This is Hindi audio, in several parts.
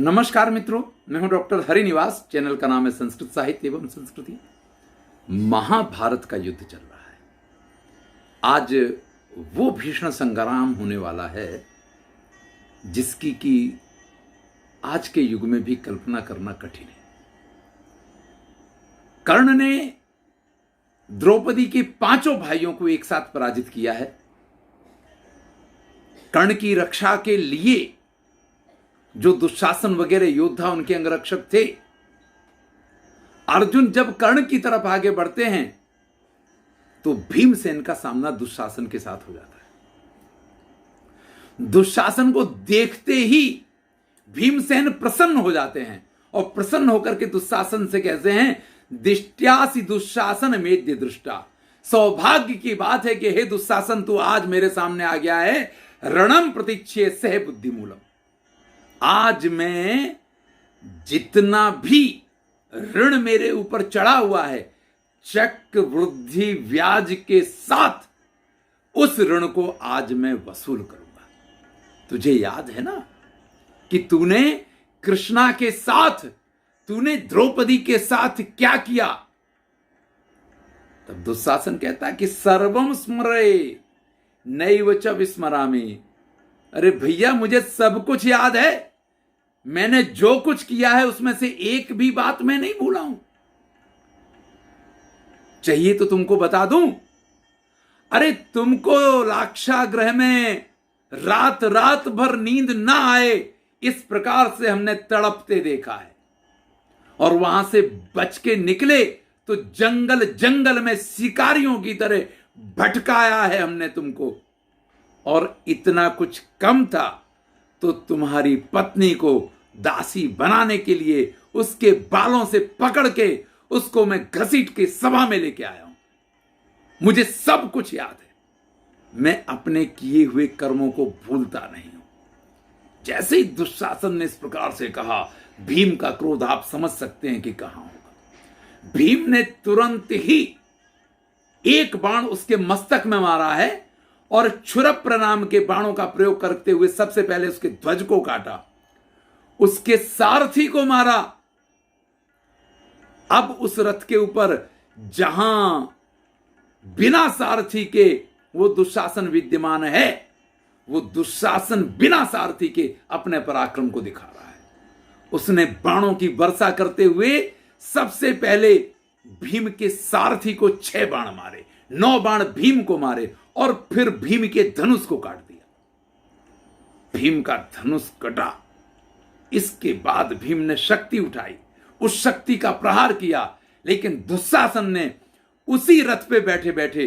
नमस्कार मित्रों, मैं हूं डॉक्टर हरिनिवास। चैनल का नाम है संस्कृत साहित्य एवं संस्कृति। महाभारत का युद्ध चल रहा है। आज वो भीषण संग्राम होने वाला है जिसकी कि आज के युग में भी कल्पना करना कठिन है। कर्ण ने द्रौपदी के पांचों भाइयों को एक साथ पराजित किया है। कर्ण की रक्षा के लिए जो दुशासन वगैरह योद्धा उनके अंगरक्षक थे, अर्जुन जब कर्ण की तरफ आगे बढ़ते हैं तो भीमसेन का सामना दुशासन के साथ हो जाता है। दुशासन को देखते ही भीमसेन प्रसन्न हो जाते हैं और प्रसन्न होकर के दुशासन से कहते हैं, दिष्ट्यासि दुशासन मेद्य दृष्टा। सौभाग्य की बात है कि हे दुशासन, तू आज मेरे सामने आ गया है। रणम प्रतीक्षे सह बुद्धिमूलम। आज मैं जितना भी ऋण मेरे ऊपर चढ़ा हुआ है, चक्रवृद्धि ब्याज के साथ उस ऋण को आज मैं वसूल करूंगा। तुझे याद है ना कि तूने कृष्णा के साथ, तूने द्रौपदी के साथ क्या किया? तब दुशासन कहता है कि सर्वम स्मरे नैव च विस्मरामि। अरे भैया, मुझे सब कुछ याद है। मैंने जो कुछ किया है उसमें से एक भी बात मैं नहीं भूला हूं। चाहिए तो तुमको बता दूं। अरे तुमको लाक्षागृह में रात रात भर नींद ना आए, इस प्रकार से हमने तड़पते देखा है। और वहां से बच के निकले तो जंगल जंगल में शिकारियों की तरह भटकाया है हमने तुमको। और इतना कुछ कम था तो तुम्हारी पत्नी को दासी बनाने के लिए उसके बालों से पकड़ के उसको मैं घसीट के सभा में लेके आया हूं। मुझे सब कुछ याद है। मैं अपने किए हुए कर्मों को भूलता नहीं हूं। जैसे ही दुशासन ने इस प्रकार से कहा, भीम का क्रोध आप समझ सकते हैं कि कहां होगा। भीम ने तुरंत ही एक बाण उसके मस्तक में मारा है और क्षुरप्र नाम के बाणों का प्रयोग करते हुए सबसे पहले उसके ध्वज को काटा, उसके सारथी को मारा। अब उस रथ के ऊपर जहां बिना सारथी के वो दुशासन विद्यमान है, वो दुशासन बिना सारथी के अपने पराक्रम को दिखा रहा है। उसने बाणों की वर्षा करते हुए सबसे पहले भीम के सारथी को 6 बाण मारे, 9 बाण भीम को मारे और फिर भीम के धनुष को काट दिया। भीम का धनुष कटा। इसके बाद भीम ने शक्ति उठाई, उस शक्ति का प्रहार किया, लेकिन दुशासन ने उसी रथ पे बैठे बैठे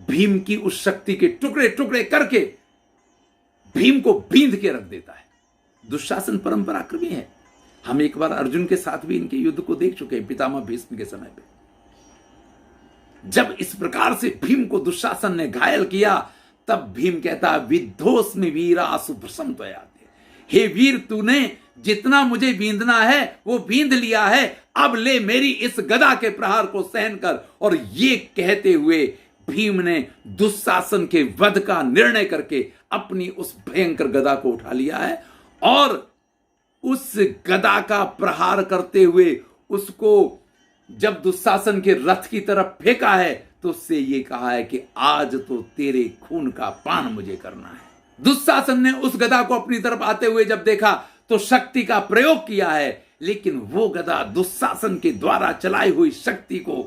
भीम की उस शक्ति के टुकड़े टुकड़े करके भीम को बींध के रख देता है। दुशासन परम पराक्रमी है। हम एक बार अर्जुन के साथ भी इनके युद्ध को देख चुके हैं, पितामह भीष्म के समय पे। जब इस प्रकार से भीम को दुशासन ने घायल किया, तब भीम कहता, विद्धोस्मि वीरा सुभ्रसम त्वया। हे वीर, तूने जितना मुझे बींधना है वो बींध लिया है। अब ले मेरी इस गदा के प्रहार को सहन कर। और ये कहते हुए भीम ने दुशासन के वध का निर्णय करके अपनी उस भयंकर गदा को उठा लिया है और उस गदा का प्रहार करते हुए उसको जब दुशासन के रथ की तरफ फेंका है तो उससे ये कहा है कि आज तो तेरे खून का पान मुझे करना है। दुशासन ने उस गदा को अपनी तरफ आते हुए जब देखा तो शक्ति का प्रयोग किया है, लेकिन वो गदा दुशासन के द्वारा चलाई हुई शक्ति को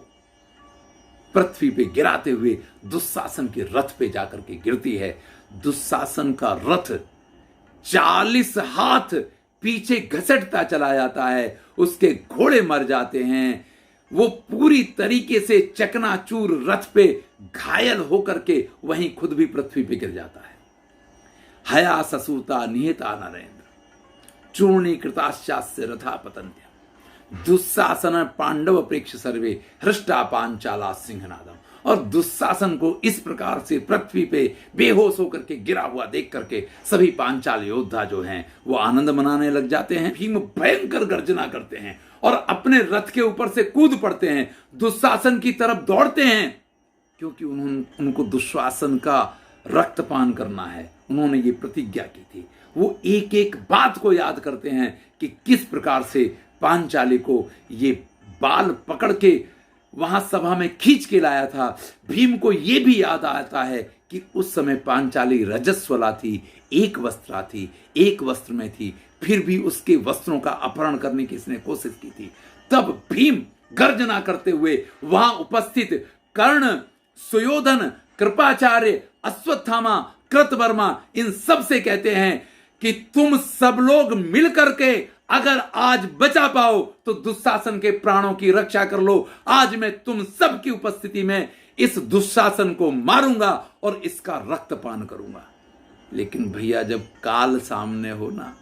पृथ्वी पे गिराते हुए दुशासन के रथ पे जाकर के गिरती है। दुशासन का रथ 40 हाथ पीछे घसटता चला जाता है, उसके घोड़े मर जाते हैं, वो पूरी तरीके से चकनाचूर रथ पे घायल होकर के वहीं खुद भी पृथ्वी पे गिर जाता है। हया ससूता निहता नरेंद्र चूर्णी कृताश्चास्य रथा पतंत्य। दुशासन पांडव प्रेक्ष सर्वे हृष्टा पांचाला सिंहनादम। और दुशासन को इस प्रकार से पृथ्वी पे बेहोश होकर के गिरा हुआ देख करके सभी पांचाल योद्धा जो हैं वो आनंद मनाने लग जाते हैं। भीम भयंकर गर्जना करते हैं और अपने रथ के ऊपर से कूद पड़ते हैं, दुशासन की तरफ दौड़ते हैं, क्योंकि उनको दुशासन का रक्तपान करना है। उन्होंने ये प्रतिज्ञा की थी। वो एक एक बात को याद करते हैं कि किस प्रकार से पांचाली को ये बाल पकड़ के वहां सभा में खींच के लाया था। भीम को ये भी याद आता है कि उस समय पांचाली रजस्वला थी, एक वस्त्रा थी, एक वस्त्र में थी, फिर भी उसके वस्त्रों का अपहरण करने की इसने कोशिश की थी। तब भीम गर्जना करते हुए वहां उपस्थित कर्ण, सुयोधन, कृपाचार्य, अश्वत्थामा, कृतवर्मा, इन सब से कहते हैं कि तुम सब लोग मिलकर के अगर आज बचा पाओ तो दुशासन के प्राणों की रक्षा कर लो। आज मैं तुम सब की उपस्थिति में इस दुशासन को मारूंगा और इसका रक्तपान करूंगा। लेकिन भैया जब काल सामने हो ना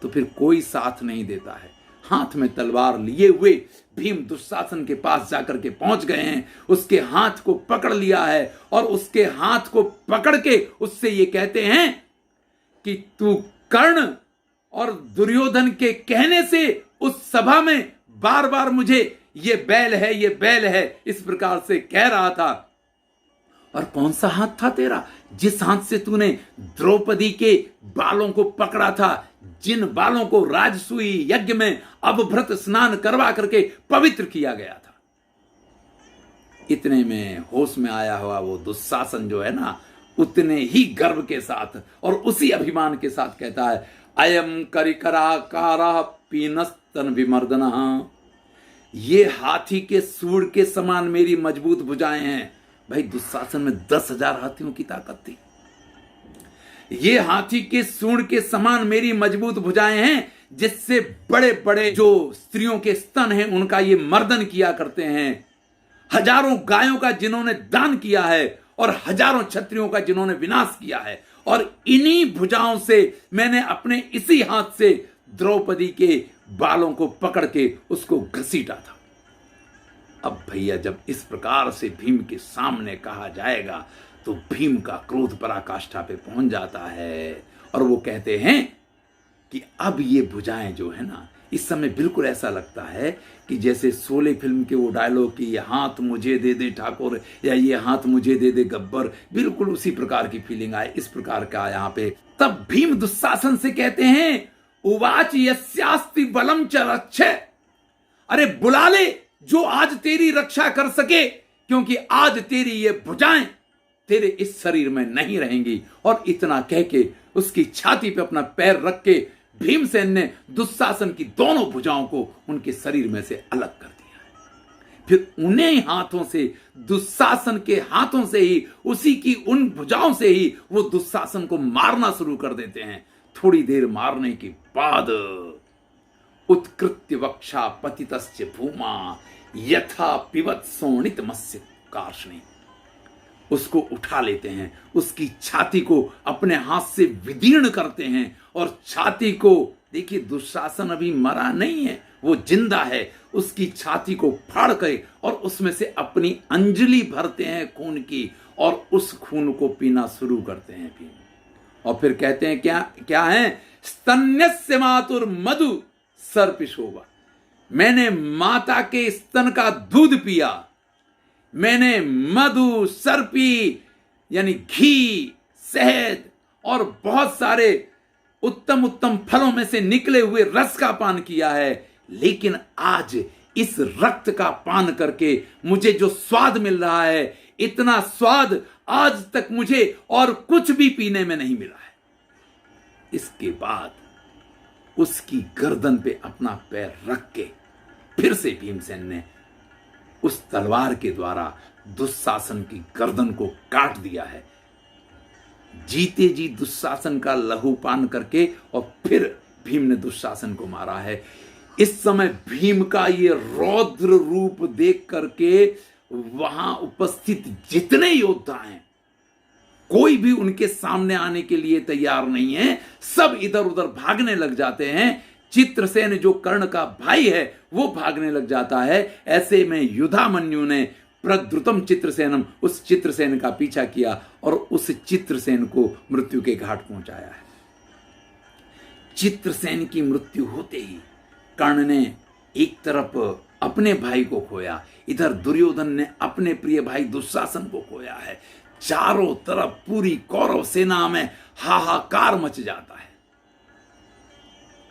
तो फिर कोई साथ नहीं देता है। हाथ में तलवार लिए हुए भीम दुशासन के पास जाकर के पहुंच गए हैं, उसके हाथ को पकड़ लिया है और उसके हाथ को पकड़ के उससे ये कहते हैं कि तू कर्ण और दुर्योधन के कहने से उस सभा में बार बार मुझे ये बैल है, ये बैल है, इस प्रकार से कह रहा था। और कौन सा हाथ था तेरा, जिस हाथ से तूने द्रौपदी के बालों को पकड़ा था, जिन बालों को राजसूई यज्ञ में अभ्रत स्नान करवा करके पवित्र किया गया था। इतने में होश में आया हुआ वो दुशासन जो है ना, उतने ही गर्व के साथ और उसी अभिमान के साथ कहता है, अयम करिकराकारा पीनस्तन विमर्दना, ये हाथी के सूंड के समान मेरी मजबूत भुजाएं हैं। भाई दुशासन में 10,000 हाथियों की ताकत थी। ये हाथी के सूंड के समान मेरी मजबूत भुजाएं हैं, जिससे बड़े बड़े जो स्त्रियों के स्तन हैं उनका ये मर्दन किया करते हैं। हजारों गायों का जिन्होंने दान किया है और हजारों क्षत्रियों का जिन्होंने विनाश किया है, और इन्हीं भुजाओं से मैंने अपने इसी हाथ से द्रौपदी के बालों को पकड़ के उसको घसीटा था। अब भैया जब इस प्रकार से भीम के सामने कहा जाएगा तो भीम का क्रोध पराकाष्ठा पे पहुंच जाता है और वो कहते हैं कि अब ये भुजाएं जो है ना, इस समय बिल्कुल ऐसा लगता है कि जैसे शोले फिल्म के वो डायलॉग कि ये हाथ मुझे दे दे ठाकुर या ये हाथ मुझे दे दे गब्बर, बिल्कुल उसी प्रकार की फीलिंग आए। इस प्रकार का यहाँ पे तब भीम दुशासन से कहते हैं, उवाच यस्यास्ति बलम च रक्षे, अरे बुला ले जो आज तेरी रक्षा कर सके, क्योंकि आज तेरी ये भुजाएं तेरे इस शरीर में नहीं रहेंगी। और इतना कह के उसकी छाती पे अपना पैर रख के भीमसेन ने दुशासन की दोनों भुजाओं को उनके शरीर में से अलग कर दिया है। फिर उन्हीं हाथों से, दुशासन के हाथों से ही, उसी की उन भुजाओं से ही वो दुशासन को मारना शुरू कर देते हैं। थोड़ी देर मारने के बाद उत्कृत्य वक्षा पतितस्य भूमा यथा पिबत सोणित मत्स्य कार्ष्णी, उसको उठा लेते हैं, उसकी छाती को अपने हाथ से विदीर्ण करते हैं और छाती को, देखिए दुशासन अभी मरा नहीं है, वो जिंदा है, उसकी छाती को फाड़ कर और उसमें से अपनी अंजलि भरते हैं खून की और उस खून को पीना शुरू करते हैं भीम। और फिर कहते हैं क्या क्या है, स्तन्यस्य मातुर मधु सर्पिशोभा, मैंने माता के स्तन का दूध पिया, मैंने मधु, सर्पी यानी घी, शहद और बहुत सारे उत्तम उत्तम फलों में से निकले हुए रस का पान किया है, लेकिन आज इस रक्त का पान करके मुझे जो स्वाद मिल रहा है, इतना स्वाद आज तक मुझे और कुछ भी पीने में नहीं मिला है। इसके बाद उसकी गर्दन पे अपना पैर रख के फिर से भीमसेन ने उस तलवार के द्वारा दुशासन की गर्दन को काट दिया है, जीते जी दुशासन का लहूपान करके, और फिर भीम ने दुशासन को मारा है। इस समय भीम का ये रौद्र रूप देख करके वहां उपस्थित जितने योद्धा हैं, कोई भी उनके सामने आने के लिए तैयार नहीं है, सब इधर उधर भागने लग जाते हैं। चित्रसेन जो कर्ण का भाई है वो भागने लग जाता है। ऐसे में युधामन्यु ने प्रद्रुतम चित्रसेनम, उस चित्रसेन का पीछा किया और उस चित्रसेन को मृत्यु के घाट पहुंचाया है। चित्रसेन की मृत्यु होते ही कर्ण ने एक तरफ अपने भाई को खोया, इधर दुर्योधन ने अपने प्रिय भाई दुशासन को खोया है। चारों तरफ पूरी कौरव सेना में हाहाकार मच जाता है।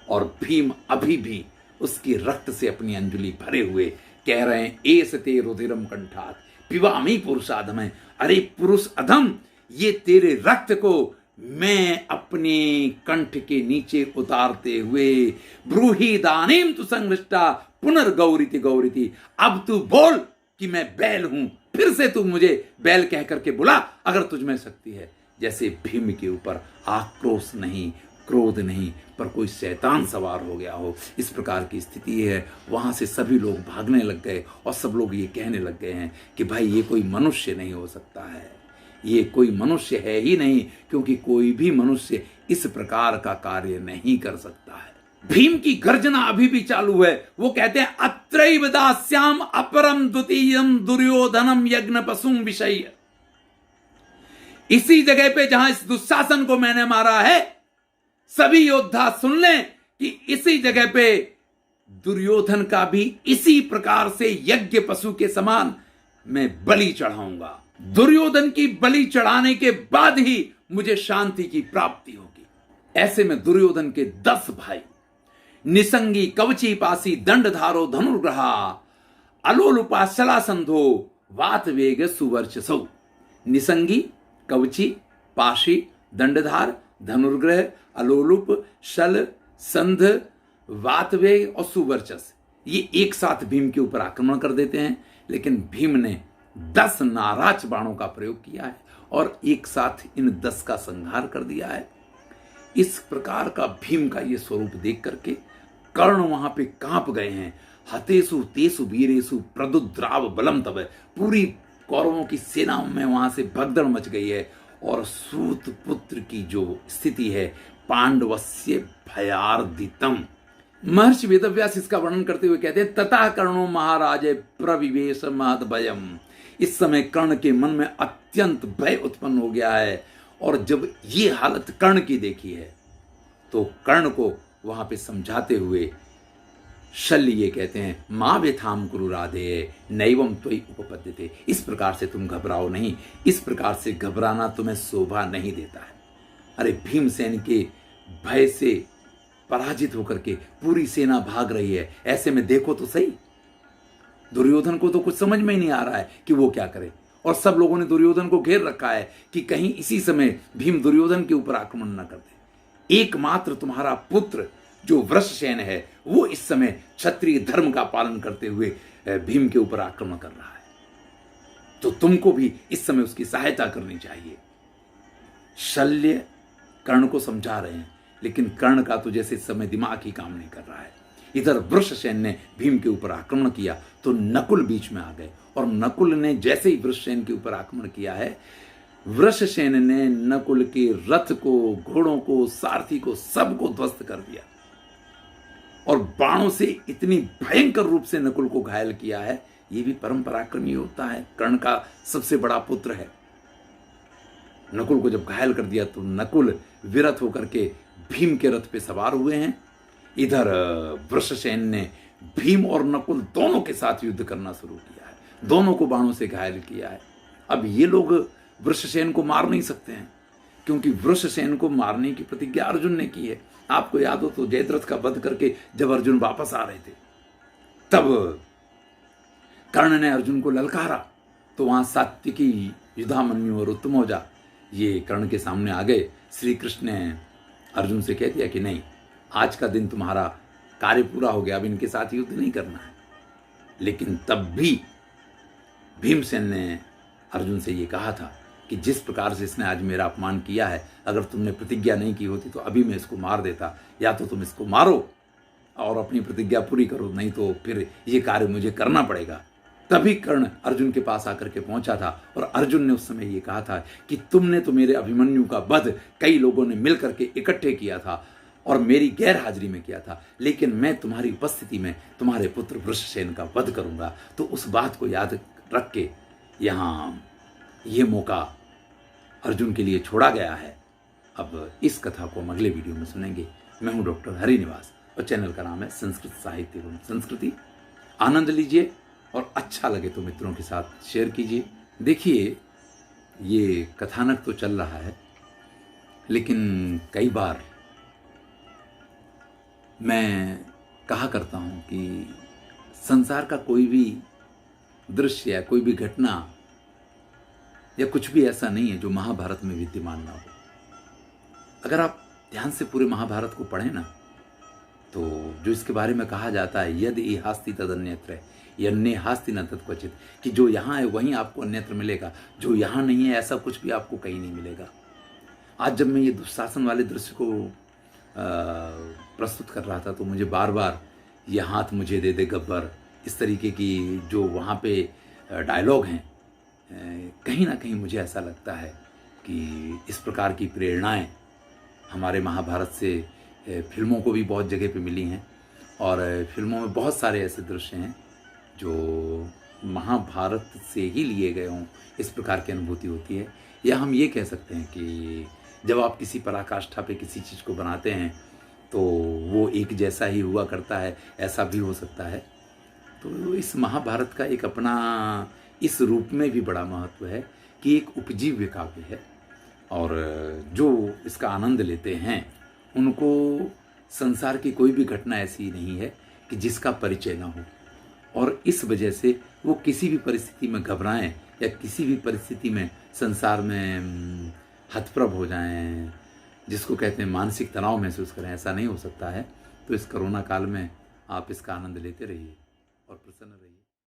और भीम अभी भी उसकी रक्त से अपनी अंजलि भरे हुए कह रहे हैं, एस ते रुधिरम कंठात पिबामी पुरुषाधम है। अरे पुरुष अधम, ये तेरे रक्त को मैं अपने कंठ के नीचे उतारते हुए ब्रूहि दानीम तु संगृष्टा पुनर्गौरिति गौरिति, अब तू बोल कि मैं बैल हूं, फिर से तू मुझे बैल कह करके बुला अगर तुझ में शक्ति है। जैसे भीम के ऊपर आक्रोश नहीं, क्रोध नहीं, पर कोई शैतान सवार हो गया हो, इस प्रकार की स्थिति है। वहां से सभी लोग भागने लग गए और सब लोग ये कहने लग गए हैं कि भाई ये कोई मनुष्य नहीं हो सकता है, ये कोई मनुष्य है ही नहीं, क्योंकि कोई भी मनुष्य इस प्रकार का कार्य नहीं कर सकता है। भीम की गर्जना अभी भी चालू है। वो कहते हैं, अत्रैव दास्याम अपरम द्वितीयम दुर्योधनम यज्ञ पशुम विषय। इसी जगह पे जहां इस दुशासन को मैंने मारा है, सभी योद्धा सुन लें कि इसी जगह पे दुर्योधन का भी इसी प्रकार से यज्ञ पशु के समान मैं बलि चढ़ाऊंगा। दुर्योधन की बलि चढ़ाने के बाद ही मुझे शांति की प्राप्ति होगी। ऐसे में दुर्योधन के 10 भाई निसंगी कवची पासी दंडधारो धनुर्ग्रहा अलोलुपा शलासंधो वात वेग सुवर्चसौ। निसंगी, कवची, पाशी, दंडधार, धनुर्ग्रह, अलोलुप, शल, संध, वातवेग और सुवर्चस, ये एक साथ भीम के ऊपर आक्रमण कर देते हैं। लेकिन भीम ने 10 नाराज बाणों का प्रयोग किया है और एक साथ इन 10 का संहार कर दिया है। इस प्रकार का भीम का ये स्वरूप देख करके कर्ण वहां पे कांप गए हैं। हतेसु तेसु वीरेसु प्रदुद्राव बलम तब, पूरी कौरवों की सेना में वहां से भगदड़ मच गई है। और सूत पुत्र की जो स्थिति है, पांडवस्य भयार्दितम। महर्षि वेदव्यास इसका वर्णन करते हुए कहते हैं, तथा कर्णो महाराज प्रविवेश महद भयम। इस समय कर्ण के मन में अत्यंत भय उत्पन्न हो गया है। और जब ये हालत कर्ण की देखी है तो कर्ण को वहां पे समझाते हुए शल्य ये कहते हैं, मां व्यथाम कुरु राधे नैवम त्वयि उपपद्यते। इस प्रकार से तुम घबराओ नहीं, इस प्रकार से घबराना तुम्हें शोभा नहीं देता है। अरे भीमसेन के भय से पराजित होकर के पूरी सेना भाग रही है। ऐसे में देखो तो सही, दुर्योधन को तो कुछ समझ में ही नहीं आ रहा है कि वो क्या करे। और सब लोगों ने दुर्योधन को घेर रखा है कि कहीं इसी समय भीम दुर्योधन के ऊपर आक्रमण न कर दे। एकमात्र तुम्हारा पुत्र जो वृषसेन है, वो इस समय क्षत्रिय धर्म का पालन करते हुए भीम के ऊपर आक्रमण कर रहा है, तो तुमको भी इस समय उसकी सहायता करनी चाहिए। शल्य कर्ण को समझा रहे हैं, लेकिन कर्ण का तो जैसे इस समय दिमाग ही काम नहीं कर रहा है। इधर वृषसेन ने भीम के ऊपर आक्रमण किया तो नकुल बीच में आ गए, और नकुल ने जैसे ही वृषसेन के ऊपर आक्रमण किया है, वृषसेन ने नकुल के रथ को, घोड़ों को, सारथी को, सबको ध्वस्त कर दिया और बाणों से इतनी भयंकर रूप से नकुल को घायल किया है। यह भी परम पराक्रमी होता है, कर्ण का सबसे बड़ा पुत्र है। नकुल को जब घायल कर दिया तो नकुल विरत होकर के भीम के रथ पे सवार हुए हैं। इधर वृषसेन ने भीम और नकुल दोनों के साथ युद्ध करना शुरू किया है, दोनों को बाणों से घायल किया है। अब ये लोग वृषसेन को मार नहीं सकते हैं, क्योंकि वृषसेन को मारने की प्रतिज्ञा अर्जुन ने की है। आपको याद हो तो जयद्रथ का वध करके जब अर्जुन वापस आ रहे थे, तब कर्ण ने अर्जुन को ललकारा, तो वहां सात्विकी, युधामन्यु और उत्तमौजा ये कर्ण के सामने आ गए। श्री कृष्ण ने अर्जुन से कह दिया कि नहीं, आज का दिन तुम्हारा कार्य पूरा हो गया, अब इनके साथ युद्ध नहीं करना है। लेकिन तब भी भीमसेन ने अर्जुन से ये कहा था कि जिस प्रकार से इसने आज मेरा अपमान किया है, अगर तुमने प्रतिज्ञा नहीं की होती तो अभी मैं इसको मार देता। या तो तुम इसको मारो और अपनी प्रतिज्ञा पूरी करो, नहीं तो फिर ये कार्य मुझे करना पड़ेगा। तभी कर्ण अर्जुन के पास आकर के पहुंचा था और अर्जुन ने उस समय ये कहा था कि तुमने तो मेरे अभिमन्यु का वध कई लोगों ने मिलकर के इकट्ठे किया था और मेरी गैर हाजिरी में किया था, लेकिन मैं तुम्हारी उपस्थिति में तुम्हारे पुत्र वृषसेन का वध करूंगा। तो उस बात को याद रख के यहाँ ये मौका अर्जुन के लिए छोड़ा गया है। अब इस कथा को हम अगले वीडियो में सुनेंगे। मैं हूं डॉक्टर हरिनिवास और चैनल का नाम है संस्कृत साहित्य एवं संस्कृति। आनंद लीजिए और अच्छा लगे तो मित्रों के साथ शेयर कीजिए। देखिए, ये कथानक तो चल रहा है, लेकिन कई बार मैं कहा करता हूँ कि संसार का कोई भी दृश्य या कोई भी घटना या कुछ भी ऐसा नहीं है जो महाभारत में विद्यमान ना हो। अगर आप ध्यान से पूरे महाभारत को पढ़ें ना, तो जो इसके बारे में कहा जाता है, यद इहास्ति तदन्यत्र यन्ने हास्ति न तत्क्वचित, कि जो यहाँ है वहीं आपको अन्यत्र मिलेगा, जो यहाँ नहीं है ऐसा कुछ भी आपको कहीं नहीं मिलेगा। आज जब मैं ये दुशासन वाले दृश्य को प्रस्तुत कर रहा था, तो मुझे बार बार ये हाथ मुझे दे दे गब्बर, इस तरीके की जो वहाँ पे डायलॉग हैं, कहीं ना कहीं मुझे ऐसा लगता है कि इस प्रकार की प्रेरणाएं हमारे महाभारत से फिल्मों को भी बहुत जगह पे मिली हैं, और फिल्मों में बहुत सारे ऐसे दृश्य हैं जो महाभारत से ही लिए गए हों, इस प्रकार की अनुभूति होती है। या हम ये कह सकते हैं कि जब आप किसी पराकाष्ठा पे किसी चीज़ को बनाते हैं तो वो एक जैसा ही हुआ करता है, ऐसा भी हो सकता है। तो इस महाभारत का एक अपना इस रूप में भी बड़ा महत्व है कि एक उपजीव्य काव्य है, और जो इसका आनंद लेते हैं उनको संसार की कोई भी घटना ऐसी नहीं है कि जिसका परिचय ना हो, और इस वजह से वो किसी भी परिस्थिति में घबराएं या किसी भी परिस्थिति में संसार में हतप्रभ हो जाएं, जिसको कहते हैं मानसिक तनाव महसूस करें, ऐसा नहीं हो सकता है। तो इस कोरोना काल में आप इसका आनंद लेते रहिए और प्रसन्न रहिए।